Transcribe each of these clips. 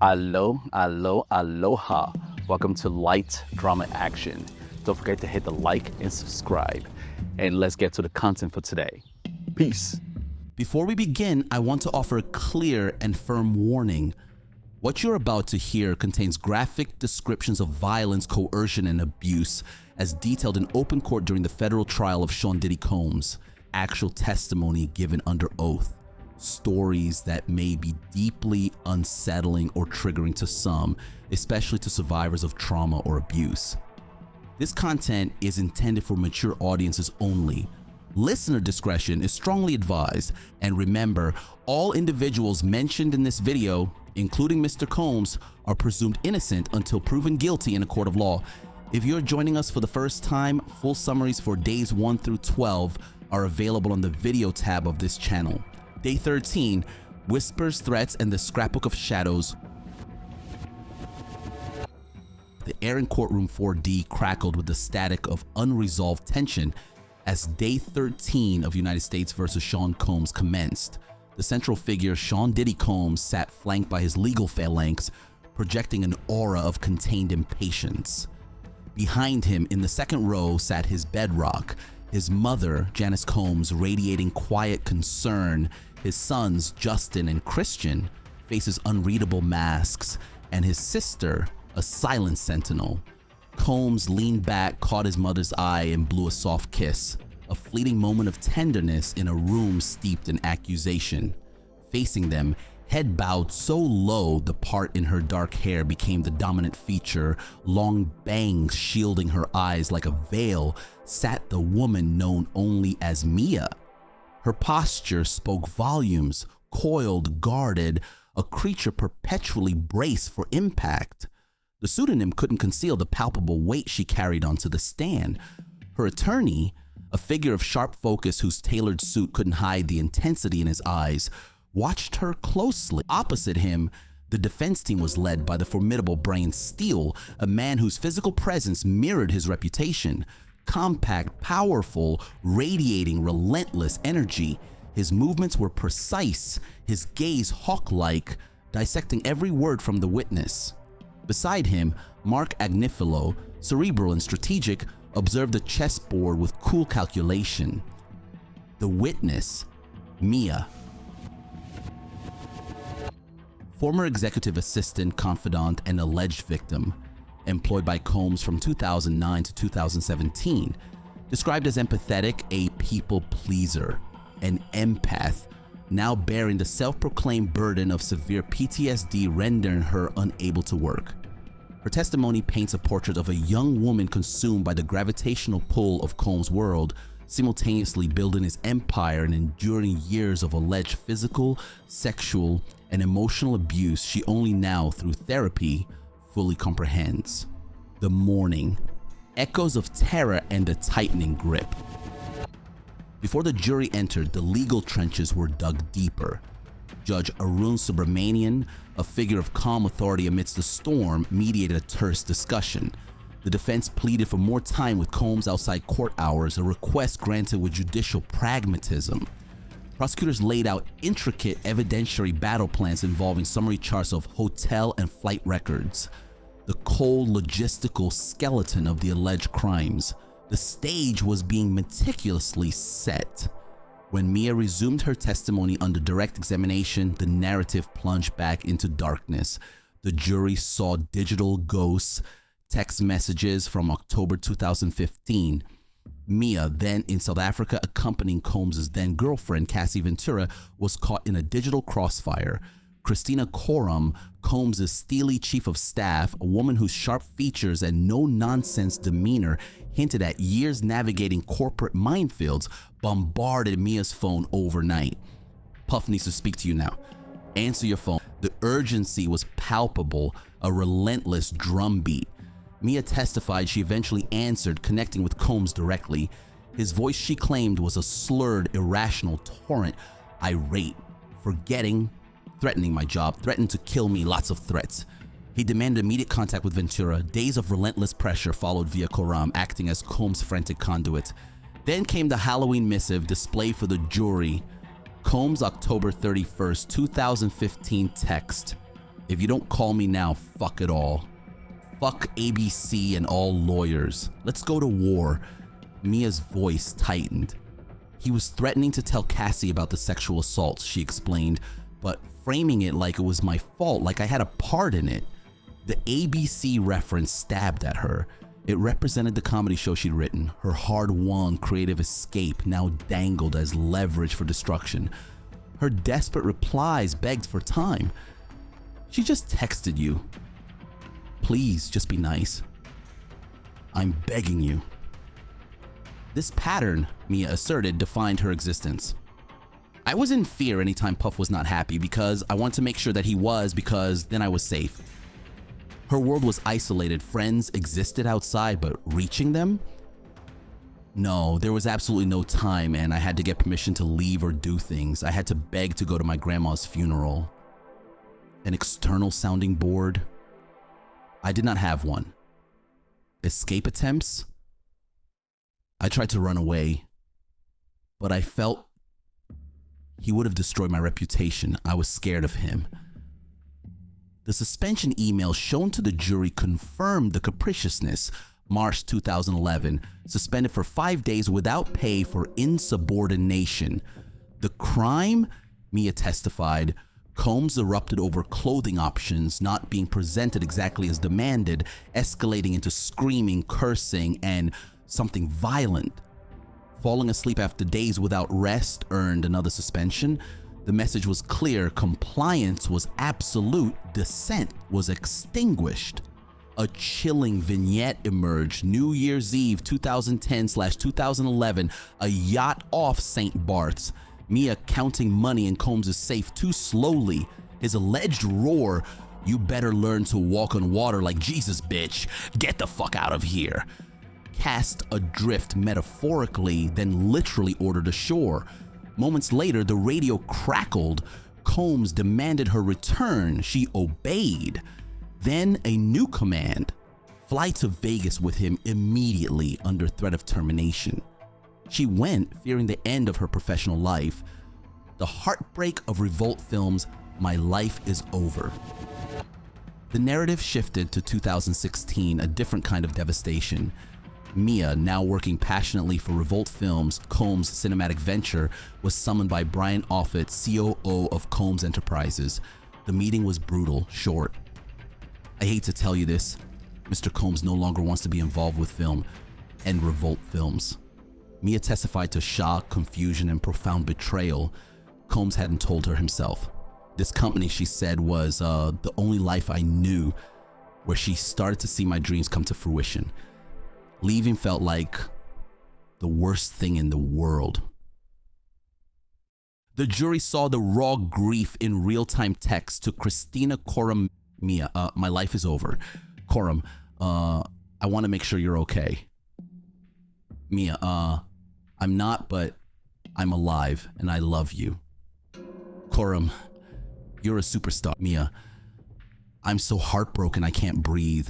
Aloha. Welcome to Light Drama Action. Don't forget to hit the like and subscribe. And let's get to the content for today. Peace. Before we begin, I want to offer a clear and firm warning. What you're about to hear contains graphic descriptions of violence, coercion, and abuse as detailed in open court during the federal trial of Sean Diddy Combs, actual testimony given under oath, stories that may be deeply unsettling or triggering to some, especially to survivors of trauma or abuse. This content is intended for mature audiences only. Listener discretion is strongly advised, and remember, all individuals mentioned in this video, including Mr. Combs, are presumed innocent until proven guilty in a court of law. If you're joining us for the first time, full summaries for days 1 through 12 are available on the video tab of this channel. Day 13, Whispers, Threats, and the Scrapbook of Shadows. The air in Courtroom 4D crackled with the static of unresolved tension as Day 13 of United States vs. Sean Combs commenced. The central figure, Sean Diddy Combs, sat flanked by his legal phalanx, projecting an aura of contained impatience. Behind him, in the second row, sat his bedrock, his mother, Janice Combs, radiating quiet concern, his sons, Justin and Christian, faces unreadable masks, and his sister, a silent sentinel. Combs leaned back, caught his mother's eye, and blew a soft kiss, a fleeting moment of tenderness in a room steeped in accusation. Facing them, head bowed so low the part in her dark hair became the dominant feature, long bangs shielding her eyes like a veil, sat the woman known only as Mia. Her posture spoke volumes, coiled, guarded, a creature perpetually braced for impact. The pseudonym couldn't conceal the palpable weight she carried onto the stand. Her attorney, a figure of sharp focus whose tailored suit couldn't hide the intensity in his eyes, watched her closely. Opposite him, the defense team was led by the formidable Brian Steele, a man whose physical presence mirrored his reputation. Compact, powerful, radiating relentless energy. His movements were precise, his gaze hawk-like, dissecting every word from the witness. Beside him, Mark Agnifilo, cerebral and strategic, observed the chessboard with cool calculation. The witness, Mia. Former executive assistant, confidant, and alleged victim, employed by Combs from 2009 to 2017, described as empathetic, a people pleaser, an empath, now bearing the self-proclaimed burden of severe PTSD rendering her unable to work. Her testimony paints a portrait of a young woman consumed by the gravitational pull of Combs' world, simultaneously building his empire and enduring years of alleged physical, sexual, and emotional abuse she only now, through therapy, fully comprehends. The morning, echoes of terror and a tightening grip. Before the jury entered, the legal trenches were dug deeper. Judge Arun Subramanian, a figure of calm authority amidst the storm, mediated a terse discussion. The defense pleaded for more time with Combs outside court hours, a request granted with judicial pragmatism. Prosecutors laid out intricate evidentiary battle plans involving summary charts of hotel and flight records, the cold logistical skeleton of the alleged crimes. The stage was being meticulously set. When Mia resumed her testimony under direct examination, the narrative plunged back into darkness. The jury saw digital ghosts, text messages from October 2015. Mia, then in South Africa accompanying Combs' then girlfriend Cassie Ventura, was caught in a digital crossfire. Christina Coram, Combs' steely chief of staff, a woman whose sharp features and no-nonsense demeanor hinted at years navigating corporate minefields, bombarded Mia's phone overnight. Puff needs to speak to you now. Answer your phone. The urgency was palpable, a relentless drumbeat. Mia testified she eventually answered, connecting with Combs directly. His voice, she claimed, was a slurred, irrational torrent, irate, forgetting, threatening my job, threatened to kill me, lots of threats. He demanded immediate contact with Ventura. Days of relentless pressure followed via Coram, acting as Combs' frantic conduit. Then came the Halloween missive displayed for the jury. Combs' October 31st, 2015 text. If you don't call me now, fuck it all. Fuck ABC and all lawyers. Let's go to war. Mia's voice tightened. He was threatening to tell Cassie about the sexual assaults, she explained, but framing it like it was my fault, like I had a part in it. The ABC reference stabbed at her. It represented the comedy show she'd written, her hard-won creative escape now dangled as leverage for destruction. Her desperate replies begged for time. She just texted you. Please, just be nice. I'm begging you. This pattern, Mia asserted, defined her existence. I was in fear anytime Puff was not happy because I wanted to make sure that he was, because then I was safe. Her world was isolated. Friends existed outside, but reaching them? No, there was absolutely no time, and I had to get permission to leave or do things. I had to beg to go to my grandma's funeral. An external sounding board? I did not have one. Escape attempts? I tried to run away, but I felt he would have destroyed my reputation. I was scared of him. The suspension email shown to the jury confirmed the capriciousness. March 2011, suspended for 5 days without pay for insubordination. The crime, Mia testified, Combs erupted over clothing options not being presented exactly as demanded, escalating into screaming, cursing, and something violent. Falling asleep after days without rest earned another suspension. The message was clear: compliance was absolute, dissent was extinguished. A chilling vignette emerged. New Year's Eve 2010/2011, a yacht off St. Barth's. Mia counting money in Combs' safe too slowly. His alleged roar, "You better learn to walk on water like Jesus, bitch. Get the fuck out of here." Cast adrift metaphorically, then literally ordered ashore. Moments later, the radio crackled. Combs demanded her return. She obeyed. Then a new command: fly to Vegas with him immediately under threat of termination. She went, fearing the end of her professional life. The heartbreak of Revolt Films' My Life is Over. The narrative shifted to 2016, a different kind of devastation. Mia, now working passionately for Revolt Films, Combs' cinematic venture, was summoned by Brian Offit, COO of Combs Enterprises. The meeting was brutal, short. "I hate to tell you this, Mr. Combs no longer wants to be involved with film and Revolt Films." Mia testified to shock, confusion, and profound betrayal. Combs hadn't told her himself. This company, she said, was the only life I knew, where she started to see my dreams come to fruition. Leaving felt like the worst thing in the world. The jury saw the raw grief in real-time text to Christina Courtroom. "Mia, my life is over. Courtroom, I want to make sure you're okay." "Mia, I'm not, but I'm alive and I love you." "Courtroom, you're a superstar." "Mia, I'm so heartbroken I can't breathe."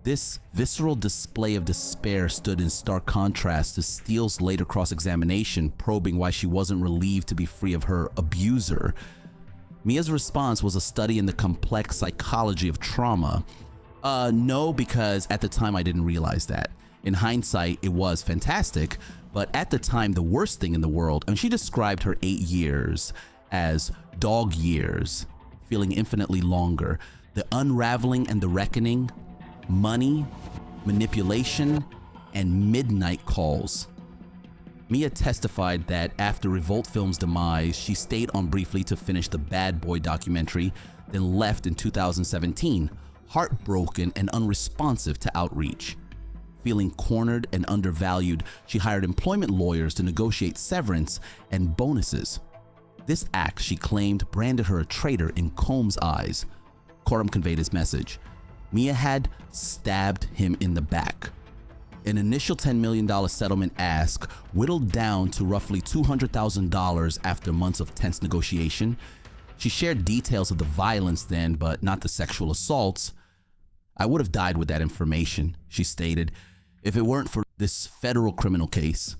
This visceral display of despair stood in stark contrast to Steele's later cross-examination, probing why she wasn't relieved to be free of her abuser. Mia's response was a study in the complex psychology of trauma. No, because at the time I didn't realize that. In hindsight, it was fantastic, but at the time, the worst thing in the world. And she described her 8 years as dog years, feeling infinitely longer. The unraveling and the reckoning, money, manipulation, and midnight calls. Mia testified that after Revolt Films' demise, she stayed on briefly to finish the Bad Boy documentary, then left in 2017, heartbroken and unresponsive to outreach. Feeling cornered and undervalued, she hired employment lawyers to negotiate severance and bonuses. This act, she claimed, branded her a traitor in Combs' eyes. Courtroom conveyed his message. Mia had stabbed him in the back. An initial $10 million settlement ask whittled down to roughly $200,000 after months of tense negotiation. She shared details of the violence then, but not the sexual assaults. "I would have died with that information," she stated, "if it weren't for this federal criminal case."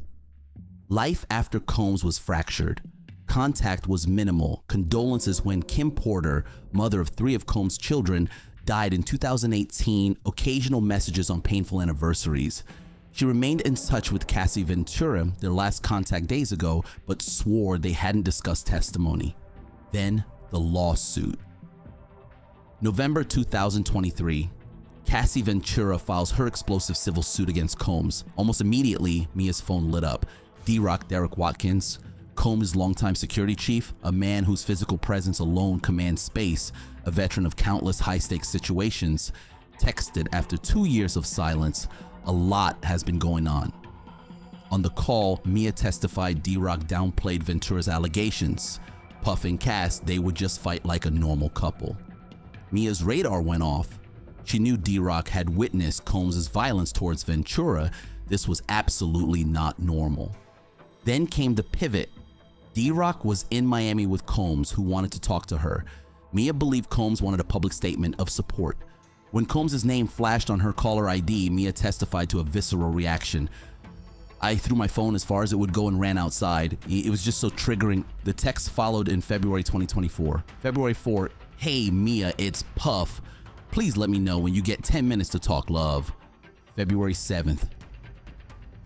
Life after Combs was fractured. Contact was minimal. Condolences when Kim Porter, mother of 3 of Combs' children, died in 2018. Occasional messages on painful anniversaries. She remained in touch with Cassie Ventura, their last contact days ago, but swore they hadn't discussed testimony. Then the lawsuit. November 2023. Cassie Ventura files her explosive civil suit against Combs. Almost immediately, Mia's phone lit up. D-Rock Derek Watkins, Combs' longtime security chief, a man whose physical presence alone commands space, a veteran of countless high-stakes situations, texted after 2 years of silence. A lot has been going on. On the call, Mia testified D-Rock downplayed Ventura's allegations. Puff and Cass, they would just fight like a normal couple. Mia's radar went off. She knew D-Rock had witnessed Combs' violence towards Ventura. This was absolutely not normal. Then came the pivot. D-Rock was in Miami with Combs, who wanted to talk to her. Mia believed Combs wanted a public statement of support. When Combs' name flashed on her caller ID, Mia testified to a visceral reaction. I threw my phone as far as it would go and ran outside. It was just so triggering. The text followed in February 2024. February 4, hey Mia, it's Puff. Please let me know when you get 10 minutes to talk, love. February 7th.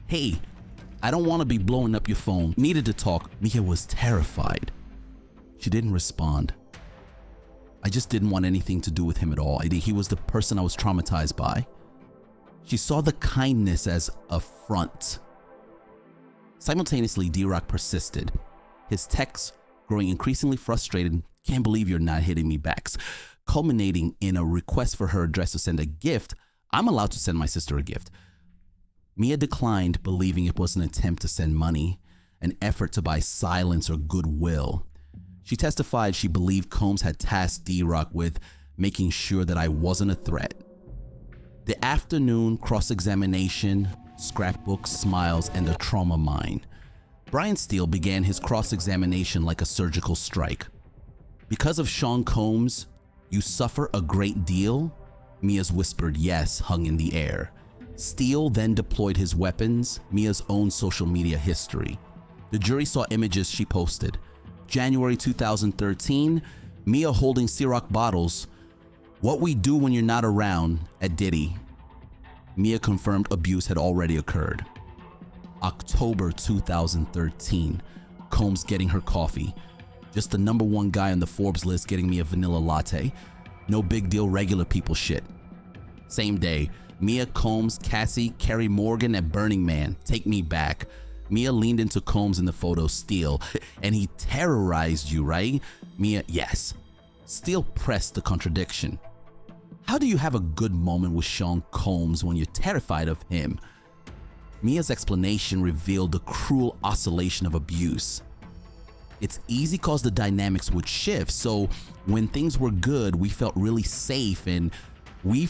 Hey, I don't want to be blowing up your phone. Needed to talk. Mia was terrified. She didn't respond. I just didn't want anything to do with him at all. He was the person I was traumatized by. She saw the kindness as a front. Simultaneously, D-Rock persisted. His texts, growing increasingly frustrated, can't believe you're not hitting me back, culminating in a request for her address to send a gift. I'm allowed to send my sister a gift. Mia declined, believing it was an attempt to send money, an effort to buy silence or goodwill. She testified she believed Combs had tasked D-Rock with making sure that I wasn't a threat. The afternoon cross-examination, scrapbook, smiles, and a trauma mine. Brian Steele began his cross-examination like a surgical strike. Because of Sean Combs, you suffer a great deal? Mia's whispered yes hung in the air. Steele then deployed his weapons, Mia's own social media history. The jury saw images she posted. January 2013, Mia holding Ciroc bottles. What we do when you're not around at Diddy. Mia confirmed abuse had already occurred. October 2013, Combs getting her coffee. Just the #1 guy on the Forbes list getting me a vanilla latte. No big deal, regular people shit. Same day, Mia, Combs, Cassie, Kerry Morgan at Burning Man. Take me back. Mia leaned into Combs in the photo, Steele, and he terrorized you, right? Mia, yes. Steele pressed the contradiction. How do you have a good moment with Sean Combs when you're terrified of him? Mia's explanation revealed the cruel oscillation of abuse. It's easy cause the dynamics would shift, so when things were good, we felt really safe and we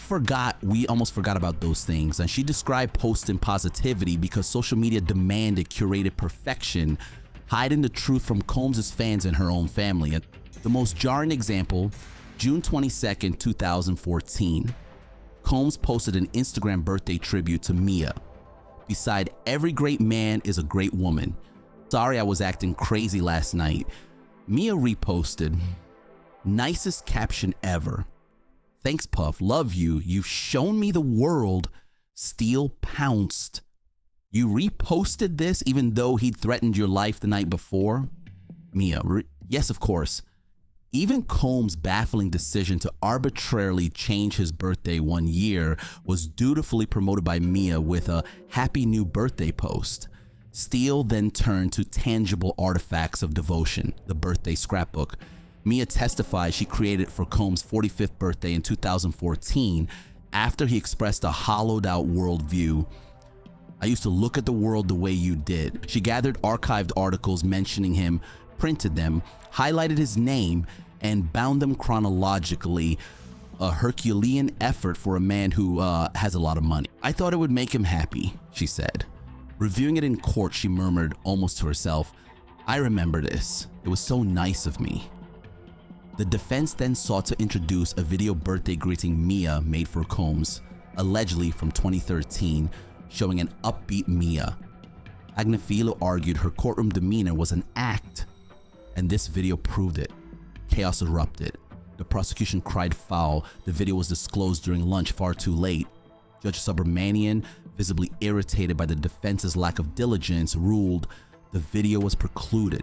almost forgot about those things. And she described posting positivity because social media demanded curated perfection, hiding the truth from Combs' fans and her own family. And the most jarring example, June 22nd, 2014. Combs posted an Instagram birthday tribute to Mia. Beside every great man is a great woman. Sorry I was acting crazy last night. Mia reposted, nicest caption ever. Thanks, Puff. Love you. You've shown me the world. Steele pounced. You reposted this even though he'd threatened your life the night before? Mia, yes, of course. Even Combs' baffling decision to arbitrarily change his birthday 1 year was dutifully promoted by Mia with a happy new birthday post. Steele then turned to tangible artifacts of devotion, the birthday scrapbook. Mia testified she created it for Combs' 45th birthday in 2014 after he expressed a hollowed out worldview. I used to look at the world the way you did. She gathered archived articles mentioning him, printed them, highlighted his name, and bound them chronologically, a Herculean effort for a man who has a lot of money. I thought it would make him happy, she said. Reviewing it in court, she murmured almost to herself, I remember this. It was so nice of me. The defense then sought to introduce a video birthday greeting Mia made for Combs, allegedly from 2013, showing an upbeat Mia. Agnifilo argued her courtroom demeanor was an act. and this video proved it. Chaos erupted. The prosecution cried foul. The video was disclosed during lunch far too late. Judge Subramanian, visibly irritated by the defense's lack of diligence, ruled the video was precluded.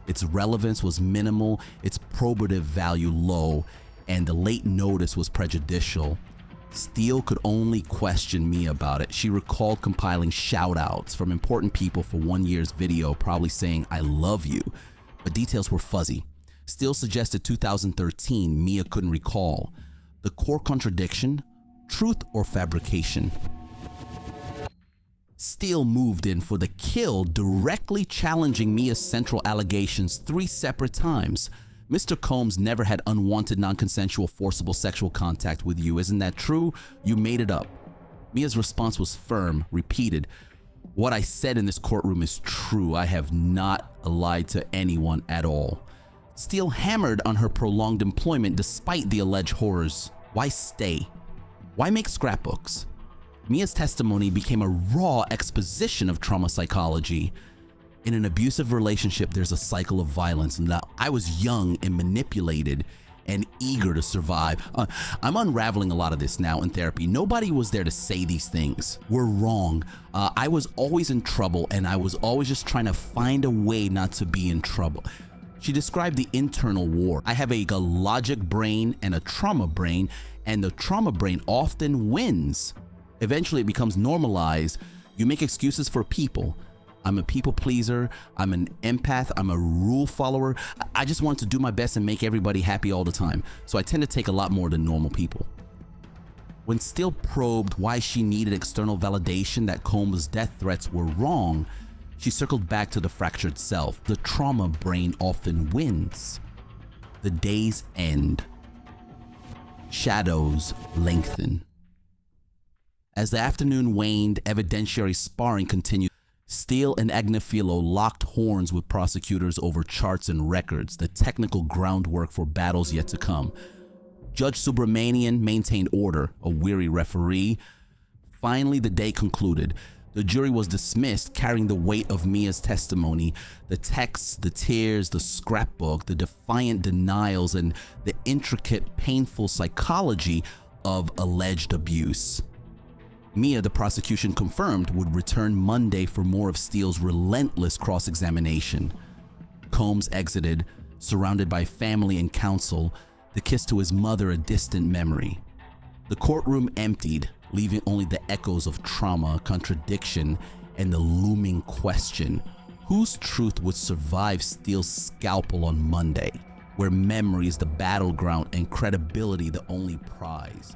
Its relevance was minimal, its probative value low, and the late notice was prejudicial. Steele could only question Mia about it. She recalled compiling shout-outs from important people for 1 year's video, probably saying, "I love you," but details were fuzzy. Steele suggested 2013, Mia couldn't recall. The core contradiction, truth or fabrication? Steele moved in for the kill, directly challenging Mia's central allegations 3 separate times. "Mr. Combs never had unwanted, non-consensual, forcible sexual contact with you. Isn't that true? You made it up." Mia's response was firm, repeated. "What I said in this courtroom is true. I have not lied to anyone at all." Steele hammered on her prolonged employment despite the alleged horrors. Why stay? Why make scrapbooks? Mia's testimony became a raw exposition of trauma psychology. In an abusive relationship, there's a cycle of violence. Now, I was young and manipulated and eager to survive. I'm unraveling a lot of this now in therapy. Nobody was there to say these things. We're wrong. I was always in trouble, and I was always just trying to find a way not to be in trouble. She described the internal war. "I have a logic brain and a trauma brain, and the trauma brain often wins. Eventually, it becomes normalized. You make excuses for people. I'm a people pleaser. I'm an empath. I'm a rule follower. I just want to do my best and make everybody happy all the time. So I tend to take a lot more than normal people." When Steele probed why she needed external validation that Combs' death threats were wrong, she circled back to the fractured self. The trauma brain often wins. The days end. Shadows lengthen. As the afternoon waned, evidentiary sparring continued. Steele and Agnifilo locked horns with prosecutors over charts and records, the technical groundwork for battles yet to come. Judge Subramanian maintained order, a weary referee. Finally, the day concluded. The jury was dismissed, carrying the weight of Mia's testimony, the texts, the tears, the scrapbook, the defiant denials, and the intricate, painful psychology of alleged abuse. Mia, the prosecution confirmed, would return Monday for more of Steele's relentless cross-examination. Combs exited, surrounded by family and counsel, the kiss to his mother a distant memory. The courtroom emptied, leaving only the echoes of trauma, contradiction, and the looming question: whose truth would survive Steele's scalpel on Monday, where memory is the battleground and credibility the only prize?